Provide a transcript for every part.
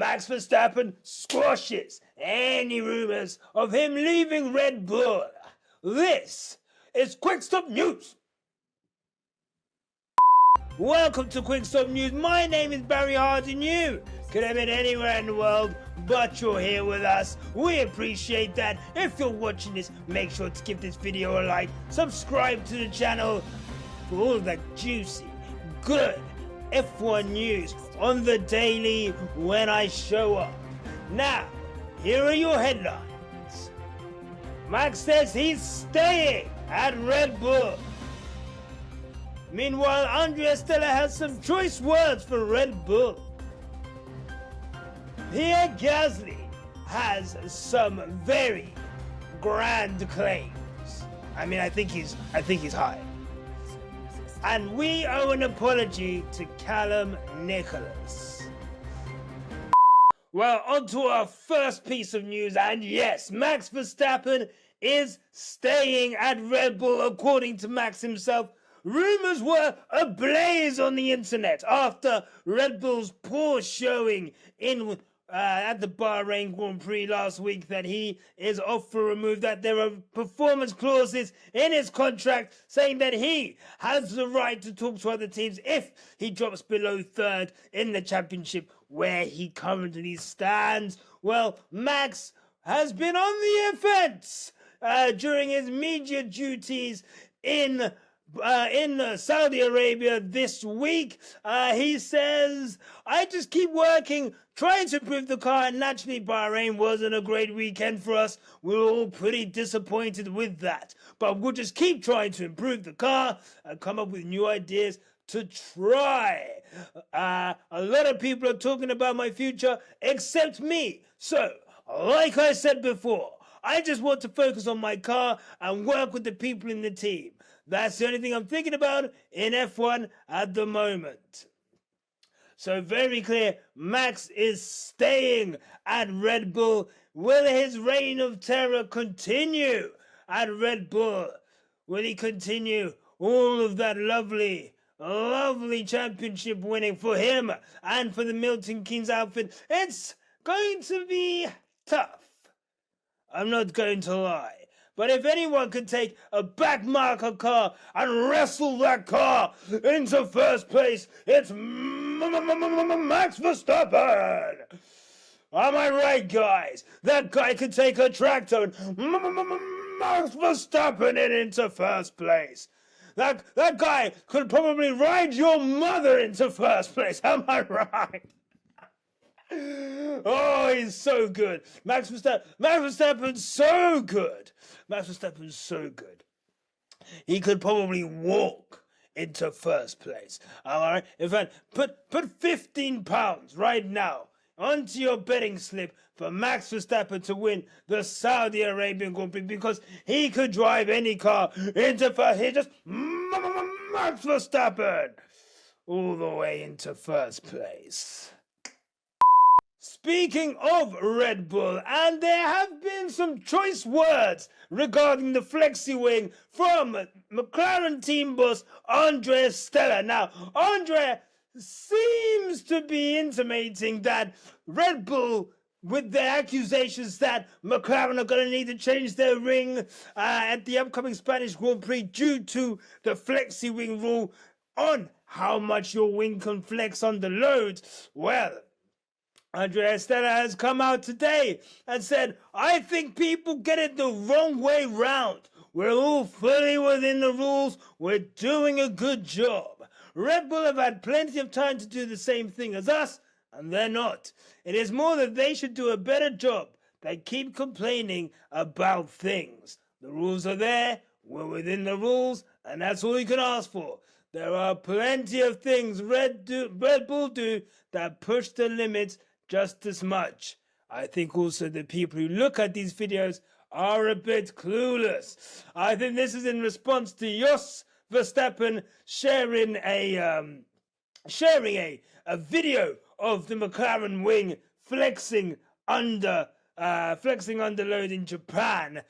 Max Verstappen squashes any rumors of him leaving Red Bull. This is Quick Stop News. Welcome to Quick Stop News. My name is Barry Hart and you could have been anywhere in the world, but you're here with us. We appreciate that. If you're watching this, make sure to give this video a like, subscribe to the channel for all of that juicy, good F1 news on the daily when I show up. Now, here are your headlines. Max says he's staying at Red Bull. Meanwhile, Andrea Stella has some choice words for Red Bull. Pierre Gasly has some very grand claims. I think he's high. And we owe an apology to Callum Nicholas. Well, on to our first piece of news, and yes, Max Verstappen is staying at Red Bull, according to Max himself. Rumours were ablaze on the internet after Red Bull's poor showing at the Bahrain Grand Prix last week that he is off for a move, that there are performance clauses in his contract saying that he has the right to talk to other teams if he drops below third in the championship where he currently stands. Well, Max has been on the offense during his media duties in Saudi Arabia this week. He says, I just keep working, trying to improve the car, and naturally Bahrain wasn't a great weekend for us. We were all pretty disappointed with that. But we'll just keep trying to improve the car and come up with new ideas to try. A lot of people are talking about my future, except me. So, like I said before, I just want to focus on my car and work with the people in the team. That's the only thing I'm thinking about in F1 at the moment. So very clear, Max is staying at Red Bull. Will his reign of terror continue at Red Bull? Will he continue all of that lovely championship winning for him and for the Milton Keynes outfit? It's going to be tough. I'm not going to lie. But if anyone could take a backmarker car and wrestle that car into first place, it's Max Verstappen. Am I right, guys? That guy could take a tractor and Max Verstappen it into first place. That guy could probably ride your mother into first place. Am I right? Oh, he's so good. Max Verstappen's so good. Max Verstappen's so good. He could probably walk into first place. All right. In fact, put £15 right now onto your betting slip for Max Verstappen to win the Saudi Arabian Grand Prix, because he could drive any car into first. He just Max Verstappen all the way into first place. Speaking of Red Bull, and there have been some choice words regarding the Flexi-wing from McLaren team boss Andrea Stella. Now, Andrea seems to be intimating that Red Bull, with their accusations that McLaren are going to need to change their ring at the upcoming Spanish Grand Prix due to the Flexi-wing rule on how much your wing can flex on the loads. Well, Andrea Stella has come out today and said, I think people get it the wrong way round. We're all fully within the rules. We're doing a good job. Red Bull have had plenty of time to do the same thing as us, and they're not. It is more that they should do a better job. They keep complaining about things. The rules are there. We're within the rules, and that's all you can ask for. There are plenty of things Red Bull do that push the limits just as much. I think also the people who look at these videos are a bit clueless. I think this is in response to Jos Verstappen sharing a video of the McLaren wing flexing under load in Japan.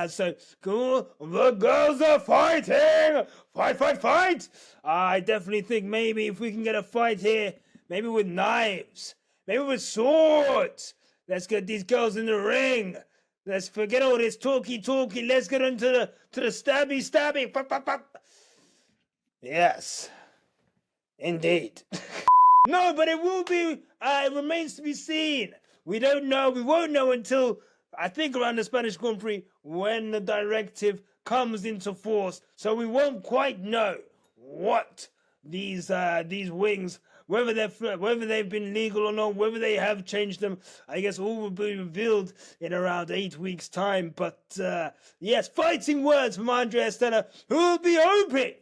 So cool. The girls are fighting. Fight. I definitely think maybe if we can get a fight here, maybe with knives. Maybe with swords. Let's get these girls in the ring. Let's forget all this talky. Let's get into the stabby. Fuck. Yes. Indeed. No, but it will be, it remains to be seen. We don't know. We won't know until, I think, around the Spanish Grand Prix when the directive comes into force. So we won't quite know what these wings, whether they've been legal or not, whether they have changed them. I guess all will be revealed in around 8 weeks' time. But yes, fighting words from Andrea Stella, who will be hoping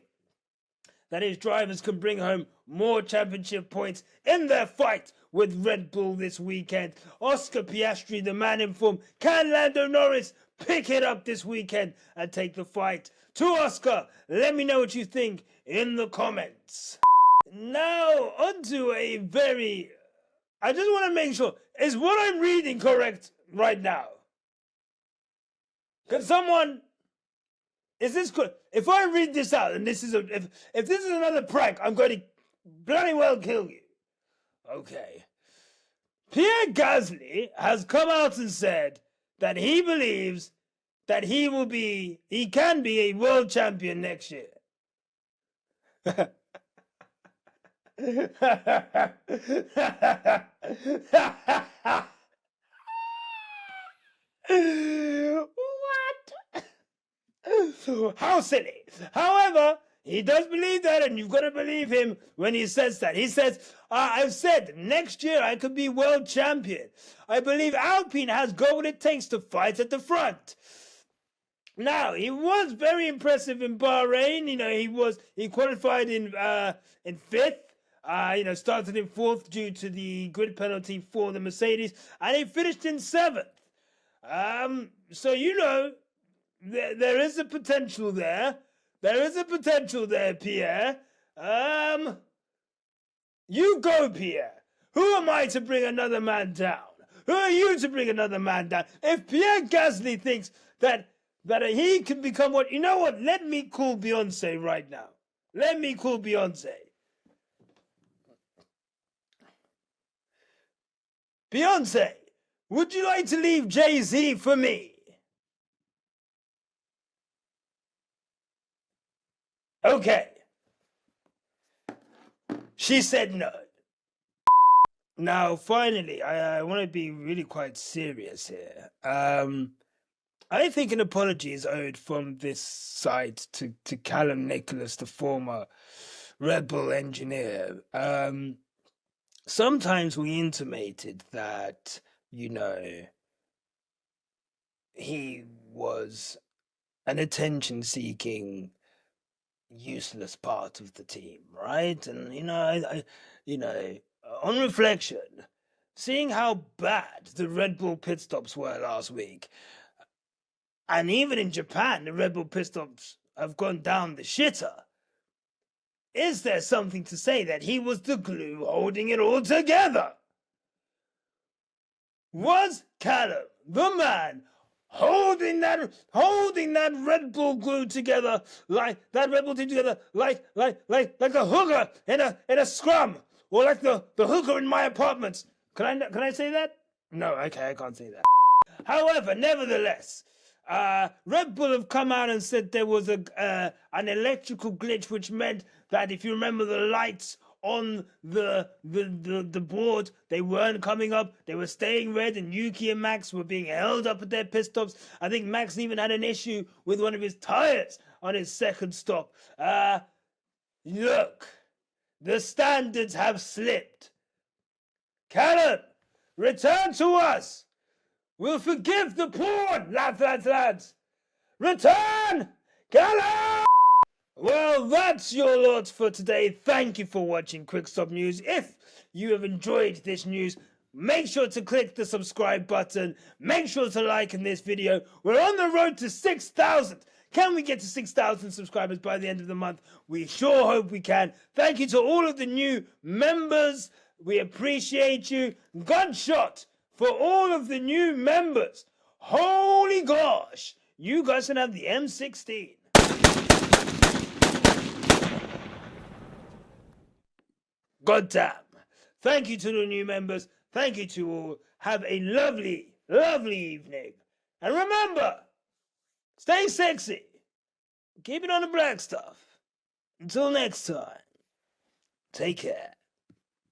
that his drivers can bring home more championship points in their fight with Red Bull this weekend. Oscar Piastri, the man in form, can Lando Norris pick it up this weekend and take the fight to Oscar? Let me know what you think in the comments. Now, onto a very... I just want to make sure, is what I'm reading correct right now? Can someone... Is this good? If I read this out and this is if this is another prank, I'm going to bloody well kill you. Okay. Pierre Gasly has come out and said that he believes that he can be a world champion next year. How silly. However, he does believe that, and you've got to believe him when he says that. He says, I've said next year I could be world champion. I believe Alpine has got what it takes to fight at the front. Now, he was very impressive in Bahrain. You know, he qualified in fifth. Started in fourth due to the grid penalty for the Mercedes, and he finished in seventh. So you know, there is a potential there. There is a potential there, Pierre. You go, Pierre. Who am I to bring another man down? Who are you to bring another man down? If Pierre Gasly thinks that he can become what... You know what? Let me call Beyonce right now. Let me call Beyonce. Beyonce, would you like to leave Jay-Z for me? Okay. She said no. Now, finally, I want to be really quite serious here. I think an apology is owed from this side to Callum Nicholas, the former Red Bull engineer. Sometimes we intimated that, you know, he was an attention-seeking, useless part of the team, right? And on reflection, seeing how bad the Red Bull pit stops were last week, and even in Japan the Red Bull pit stops have gone down the shitter, is there something to say that he was the glue holding it all together? Was Callum the man holding that Red Bull glue together, like that Red Bull team together, like a hooker in a scrum, or like the hooker in my apartment? Can I say that? No, okay, I can't say that. However, nevertheless, Red Bull have come out and said there was an electrical glitch, which meant that if you remember the lights on the board, they weren't coming up, they were staying red, and Yuki and Max were being held up at their pit stops. I think Max even had an issue with one of his tires on his second stop. Look, the standards have slipped. Callum, return to us. We'll forgive the porn, lads. Return, Callum! Well, that's your lot for today. Thank you for watching Quick Stop News. If you have enjoyed this news, make sure to click the subscribe button. Make sure to like in this video. We're on the road to 6,000. Can we get to 6,000 subscribers by the end of the month? We sure hope we can. Thank you to all of the new members. We appreciate you. Gunshot for all of the new members. Holy gosh. You guys can have the M16. God damn. Thank you to the new members. Thank you to all. Have a lovely, lovely evening. And remember, stay sexy. Keep it on the black stuff. Until next time, take care.